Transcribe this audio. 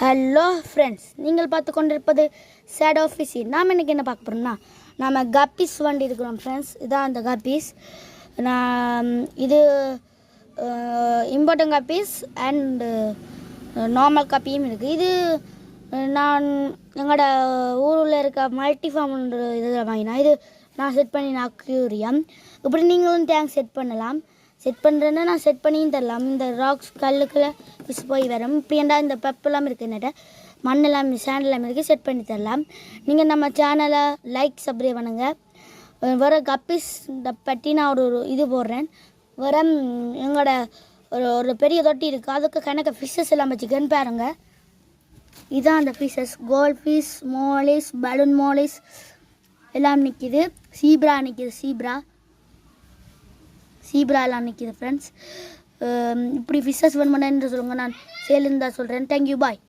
Hello friends, நீங்கள் பார்த்து கொண்டிருப்பது ஷேடோ ஃபிஷி. நாம் இன்றைக்கி என்ன பார்க்க போகிறோம்னா, நாம் கப்பீஸ் வண்டி இருக்கிறோம் ஃப்ரெண்ட்ஸ். இதான் அந்த கப்பீஸ். நான் இது இம்பார்ட்டன் கப்பீஸ் அண்டு நார்மல் கப்பியும் இருக்குது. இது நான் எங்களோட ஊரில் இருக்க மல்டி ஃபார்ம்ன்ற இதில் வாங்கினா. இது நான் செட் பண்ணி நான் அக்யூரியம். இப்படி நீங்களும் டேங்க் செட் பண்ணலாம். செட் பண்ணுறேன்னா நான் செட் பண்ணியும் தரலாம். இந்த ராக்ஸ் கல்லுக்குள்ளே ஃபிஷ் போய் வரும். இப்படியாண்டா இந்த பெப்பெல்லாம் இருக்குது, என்னட்ட மண் எல்லாமே சேண்ட் எல்லாமே இருக்குது, செட் பண்ணி தரலாம். நீங்கள் நம்ம சேனலை லைக் சப்ஸ்கிரைப் பண்ணுங்கள். வர கப்பீஸ் பற்றி நான் ஒரு இது போடுறேன். வர எங்களோட ஒரு பெரிய தொட்டி இருக்குது, அதுக்கு கணக்கு ஃபிஷ்ஷஸ் எல்லாம் வச்சுக்கன்னு பாருங்க. இதுதான் அந்த fishes. Gold fish, mollies, balloon mollies எல்லாம் நிற்கிது. சீப்ரா நிற்கிது. சீப்ராலாம் நிற்கிது ஃப்ரெண்ட்ஸ். இப்படி ஃபிஷ்ஷஸ் வேணுமென்னு சொல்லுங்கள், நான் சேல் இருந்தால் சொல்கிறேன். தேங்க்யூ, பாய்.